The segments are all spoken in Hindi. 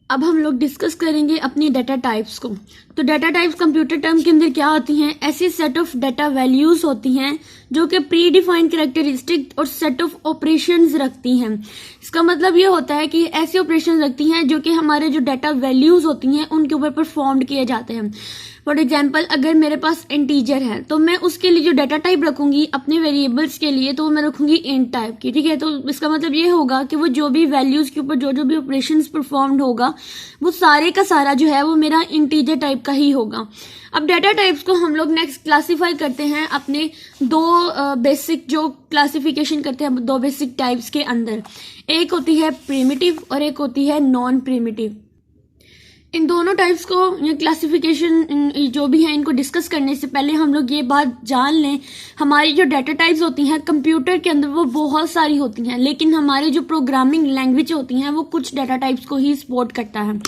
अब हम लोग डिस्कस करेंगे अपनी डाटा टाइप्स को। तो डाटा टाइप्स कंप्यूटर टर्म के अंदर क्या होती हैं? ऐसी सेट ऑफ डाटा वैल्यूज होती हैं जो कि प्री डिफाइंड कैरेक्टरिस्टिक और सेट ऑफ ऑपरेशंस रखती हैं। इसका मतलब ये होता है कि ऐसे ऑपरेशंस रखती हैं जो कि हमारे जो डाटा वैल्यूज होती हैं उनके ऊपर परफॉर्म किए जाते हैं। फॉर एग्जाम्पल, अगर मेरे पास इंटीजर है तो मैं उसके लिए जो डाटा टाइप रखूंगी अपने वेरिएबल्स के लिए, तो मैं रखूंगी इंट टाइप की। ठीक है, तो इसका मतलब ये होगा कि वो जो भी वैल्यूज के ऊपर जो जो भी ऑपरेशंस परफॉर्म्ड होगा वो सारे का सारा जो है वो मेरा इंटीजर टाइप का ही होगा। अब डाटा टाइप्स को हम लोग नेक्स्ट क्लासीफाई करते हैं अपने दो बेसिक जो क्लासिफिकेशन करते हैं दो बेसिक टाइप्स के अंदर। एक होती है प्रिमिटिव और एक होती है नॉन प्रिमिटिव। इन दोनों टाइप्स को या क्लासिफिकेशन जो भी है इनको डिस्कस करने से पहले हम लोग ये बात जान लें, हमारी जो डाटा टाइप्स होती हैं कंप्यूटर के अंदर वो बहुत सारी होती हैं, लेकिन हमारे जो प्रोग्रामिंग लैंग्वेज होती हैं वो कुछ डाटा टाइप्स को ही सपोर्ट करता है।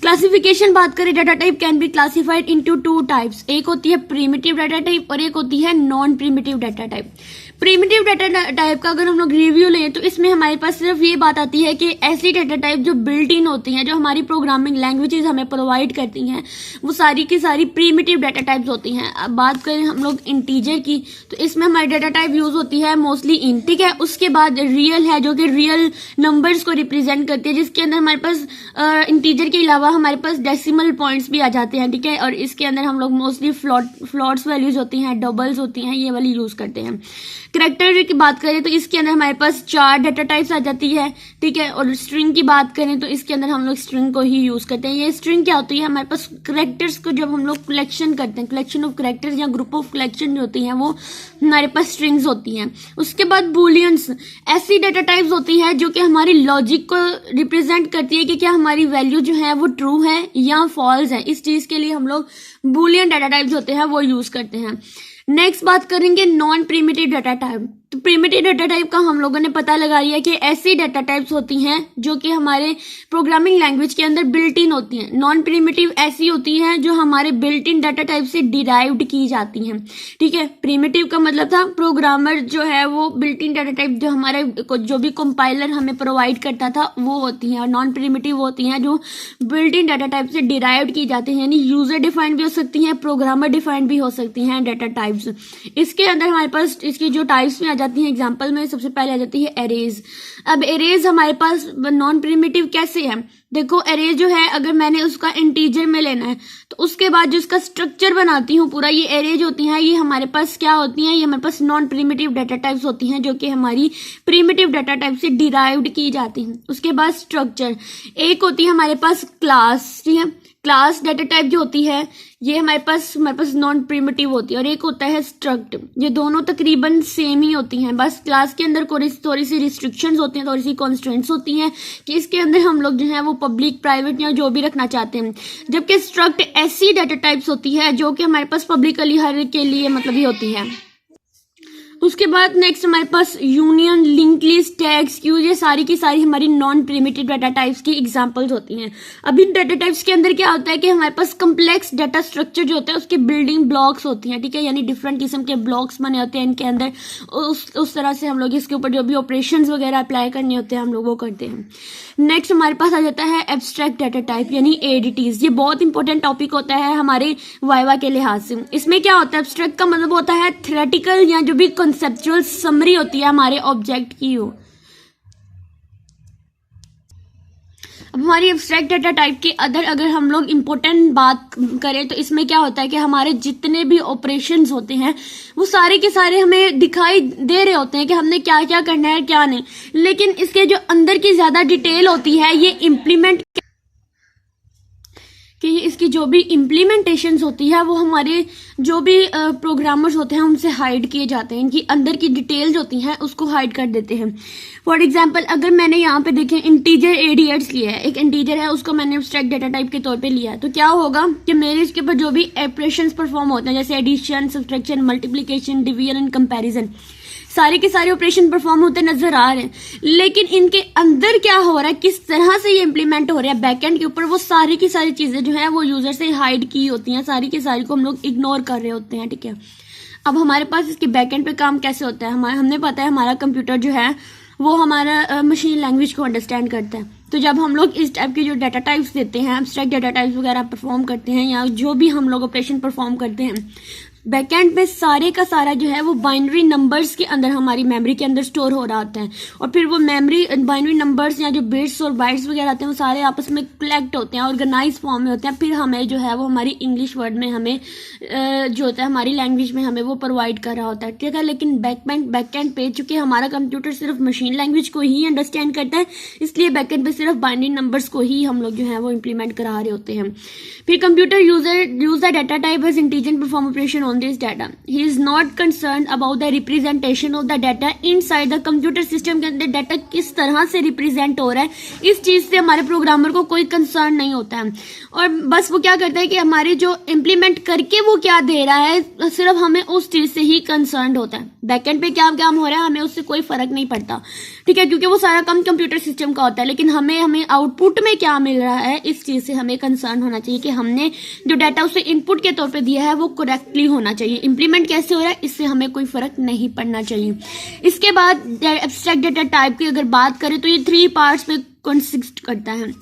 क्लासिफिकेशन बात करें, data type can be classified into two types. एक होती है प्रिमिटिव डाटा टाइप और एक होती है non primitive data type. Primitive data type का अगर हम लोग रिव्यू लें तो इसमें हमारे पास सिर्फ ये बात आती है कि ऐसी डाटा टाइप जो बिल्ट इन होती हैं, जो हमारी प्रोग्रामिंग लैंग्वेजेस हमें प्रोवाइड करती हैं, वो सारी की सारी प्रिमिटिव डाटा टाइप्स होती हैं। अब बात करें हम लोग इंटीजर की, तो इसमें हमारी डाटा टाइप यूज होती है मोस्टली इन। ठीक है, उसके बाद रियल है जो कि रियल नंबर्स को रिप्रेजेंट करती है, जिसके अंदर हमारे पास इंटीजर के अलावा हमारे पास डेसिमल पॉइंट्स भी आ जाते हैं। ठीक है, और इसके अंदर हम लोग मोस्टली फ्लॉट्स वैल्यूज होती हैं, डबल्स होती हैं, ये वाली यूज करते हैं। कैरेक्टर की बात करें तो इसके अंदर हमारे पास 4 डाटा टाइप्स आ जाती है। ठीक है, और स्ट्रिंग की बात करें तो इसके अंदर हम लोग स्ट्रिंग को ही यूज करते हैं। ये स्ट्रिंग क्या होती है? हमारे पास कैरेक्टर्स को जब हम लोग कलेक्शन करते हैं, कलेक्शन ऑफ कैरेक्टर्स या ग्रुप ऑफ कलेक्शन जो होती हैं वो हमारे पास स्ट्रिंग्स होती हैं। उसके बाद बुलियंस, ऐसी डाटा टाइप्स होती है जो कि हमारी लॉजिक को रिप्रेजेंट करती है कि क्या हमारी वैल्यू जो है वो ट्रू है या फॉल्स है। इस चीज के लिए हम लोग बुलियन डाटा टाइप्स होते हैं वो यूज करते हैं। नेक्स्ट बात करेंगे नॉन प्रिमिटिव डाटा टाइप। तो प्रिमिटिव डाटा टाइप का हम लोगों ने पता लगा लिया कि ऐसी डाटा टाइप्स होती हैं जो कि हमारे प्रोग्रामिंग लैंग्वेज के अंदर बिल्ट इन होती हैं। नॉन प्रिमिटिव ऐसी होती हैं जो हमारे बिल्ट इन डाटा टाइप से डिराइव्ड की जाती हैं। ठीक है, प्रिमिटिव का मतलब था प्रोग्रामर जो है वो बिल्ट इन डाटा टाइप जो हमारे जो भी कंपाइलर हमें प्रोवाइड करता था वो होती हैं, और नॉन प्रिमिटिव होती हैं जो बिल्ट इन डाटा टाइप से डिराइव्ड की जाती हैं, यानी यूजर डिफाइंड भी हो सकती हैं, प्रोग्रामर डिफाइंड भी हो सकती हैं डाटा टाइप्स। इसके अंदर हमारे पास इसकी जो टाइप्स में जाती है, एग्जांपल में सबसे पहले आ जाती है एरेज। अब एरेज हमारे पास नॉन प्रिमिटिव कैसे है? देखो, एरेज जो है अगर मैंने उसका इंटीजर में लेना है तो उसके बाद जो इसका स्ट्रक्चर बनाती हूँ पूरा, ये एरेज होती हैं, ये हमारे पास क्या होती हैं? ये हमारे पास नॉन प्रिमिटिव डाटा टाइप्स होती हैं जो कि हमारी प्रिमिटिव डाटा टाइप से डिराइव्ड की जाती हैं। उसके बाद स्ट्रक्चर, एक होती है हमारे पास क्लास। ठीक है, क्लास डाटा टाइप जो होती है ये हमारे पास नॉन प्रिमिटिव होती है, और एक होता है स्ट्रक्ट। ये दोनों तकरीबन सेम ही होती हैं, बस क्लास के अंदर थोड़ी सी रिस्ट्रिक्शंस होती हैं, थोड़ी सी कॉन्स्ट्रेंट्स होती हैं कि इसके अंदर हम लोग जो है वो पब्लिक, प्राइवेट या जो भी रखना चाहते हैं। जबकि स्ट्रक्ट ऐसी डाटा टाइप्स होती है जो कि हमारे पास पब्लिकली हर के लिए मतलब ही होती है। उसके बाद नेक्स्ट हमारे पास union, link list, tags, queues, ये सारी की सारी हमारी नॉन प्रिमिटिव डाटा टाइप्स की एग्जांपल्स होती हैं। अब इन डाटा टाइप्स के अंदर क्या होता है कि हमारे पास कम्प्लेक्स डाटा स्ट्रक्चर जो होता है उसके बिल्डिंग ब्लॉक्स होती हैं। ठीक है, यानी डिफरेंट किस्म के ब्लॉक्स बने होते हैं इनके अंदर, उस तरह से हम लोग इसके ऊपर जो भी ऑपरेशंस वगैरह अप्लाई करने होते हैं हम लोग वो करते हैं। नेक्स्ट हमारे पास आ जाता है एब्स्ट्रैक्ट डाटा टाइप यानी एडीटीज। ये बहुत इंपॉर्टेंट टॉपिक होता है हमारे वाइवा के लिहाज से। इसमें क्या होता है? एब्स्ट्रैक्ट का मतलब होता है थ्योरेटिकल या जो भी कंसेप्चुअल समरी होती है हमारे ऑब्जेक्ट की हो। अब हमारी एब्स्ट्रैक्ट डाटा टाइप के अगर हम लोग इम्पोर्टेंट बात करें तो इसमें क्या होता है कि हमारे जितने भी ऑपरेशंस होते हैं वो सारे के सारे हमें दिखाई दे रहे होते हैं कि हमने क्या क्या करना है क्या नहीं, लेकिन इसके जो अंदर की ज्यादा डिटेल होती है ये इम्प्लीमेंट कि इसकी जो भी इम्प्लीमेंटेशंस होती है वो हमारे जो भी प्रोग्रामर्स होते हैं उनसे हाइड किए जाते हैं। इनकी अंदर की डिटेल्स होती हैं उसको हाइड कर देते हैं। फॉर एग्जांपल, अगर मैंने यहाँ पे देखें इंटीजर एडीएट्स लिया है, एक इंटीजर है उसको मैंने एब्स्ट्रैक्ट डाटा टाइप के तौर पे लिया है, तो क्या होगा कि मेरे इसके ऊपर जो भी ऑपरेशंस परफॉर्म होते हैं जैसे addition, subtraction, multiplication, division and comparison, सारे के सारे ऑपरेशन परफॉर्म होते नजर आ रहे हैं, लेकिन इनके अंदर क्या हो रहा है, किस तरह से ये इंप्लीमेंट हो रहा है बैकएंड के ऊपर, वो सारी की सारी चीजें जो है वो यूजर से हाइड की होती हैं, सारी की सारी को हम लोग इग्नोर कर रहे होते हैं। ठीक है, अब हमारे पास इसके बैकएंड पे काम कैसे होता है? हमने पता है हमारा कंप्यूटर जो है वो हमारा मशीन लैंग्वेज को अंडरस्टैंड करता है। तो जब हम लोग इस टाइप के जो डाटा टाइप्स देते हैं, एब्स्ट्रैक्ट डाटा टाइप्स वगैरह परफॉर्म करते हैं या जो भी हम लोग ऑपरेशन परफॉर्म करते हैं, बैकएंड पे सारे का सारा जो है वो बाइनरी नंबर्स के अंदर हमारी मेमोरी के अंदर स्टोर हो रहा होता है। और फिर वो मेमोरी बाइनरी नंबर्स या जो बिट्स और बाइट्स वगैरह आते हैं वो सारे आपस में कलेक्ट होते हैं, ऑर्गेनाइज फॉर्म में होते हैं। फिर हमें जो है वो हमारी इंग्लिश वर्ड में हमें जो होता है हमारी लैंग्वेज में हमें वो प्रोवाइड कर रहा होता है, ठीक है। लेकिन बैकएंड पे चूंकि हमारा कंप्यूटर सिर्फ मशीन लैंग्वेज को ही अंडरस्टैंड करता है, इसलिए बैकएंड पे सिर्फ बाइनरी नंबर्स को ही हम लोग जो है वो इम्प्लीमेंट करा रहे होते हैं। फिर computer use the data type as intelligent perform operation on this data. He is not concerned about the representation of the data inside the computer system के अंदर डाटा किस तरह से रिप्रेजेंट हो रहा है, इस चीज से हमारे प्रोग्रामर को कोई कंसर्न नहीं होता है। और बस वो क्या करता है कि हमारे जो इम्प्लीमेंट करके वो क्या दे रहा है, सिर्फ हमें उस चीज से ही कंसर्न होता है। बैकएंड पे क्या काम हो रहा है हमें उससे कोई फर्क नहीं पड़ता, ठीक है, क्योंकि वो सारा काम कंप्यूटर सिस्टम का होता है। लेकिन हमें आउटपुट में क्या मिल रहा है इस चीज से हमें कंसर्न होना चाहिए कि हमने जो डाटा उसे इनपुट के तौर पे दिया है वो करेक्टली होना चाहिए। इम्प्लीमेंट कैसे हो रहा है इससे हमें कोई फर्क नहीं पड़ना चाहिए। इसके बाद एब्स्ट्रैक्ट डाटा टाइप की अगर बात करें तो ये 3 पार्ट्स में कंसिस्ट करता है।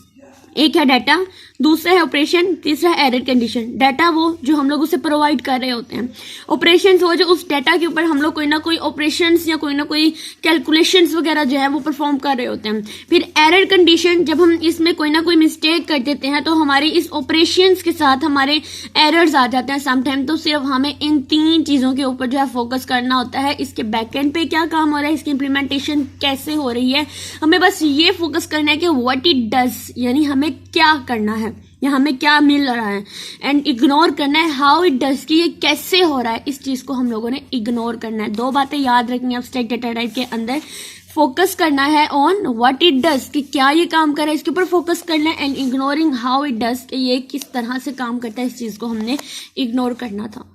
एक है डाटा, दूसरा है ऑपरेशन, तीसरा है एरर कंडीशन। डाटा वो जो हम लोग उसे प्रोवाइड कर रहे होते हैं, ऑपरेशंस वो जो उस डाटा के ऊपर हम लोग कोई ना कोई ऑपरेशंस या कोई ना कोई कैलकुलेशंस वगैरह जो है वो परफॉर्म कर रहे होते हैं। फिर एरर कंडीशन, जब हम इसमें कोई ना कोई मिस्टेक कर देते हैं तो हमारे इस ऑपरेशंस के साथ हमारे एरर्स आ जाते हैं समटाइम। तो सिर्फ हमें इन 3 चीजों के ऊपर जो है फोकस करना होता है। इसके बैकएंड पे क्या काम हो रहा है, इसकी इंप्लीमेंटेशन कैसे हो रही है, हमें बस ये फोकस करना है कि व्हाट इट डज, यानी हमें क्या करना है या हमें क्या मिल रहा है, एंड इग्नोर करना है हाउ इट डज, कि ये कैसे हो रहा है, इस चीज को हम लोगों ने इग्नोर करना है। 2 बातें याद रखनी है एब्स्ट्रैक्ट डाटा टाइप के अंदर। फोकस करना है ऑन व्हाट इट डज कि क्या ये काम कर रहा है, इसके ऊपर फोकस करना है, and ignoring how it does कि ये किस तरह से काम करता है, इस चीज को हमने इग्नोर करना था।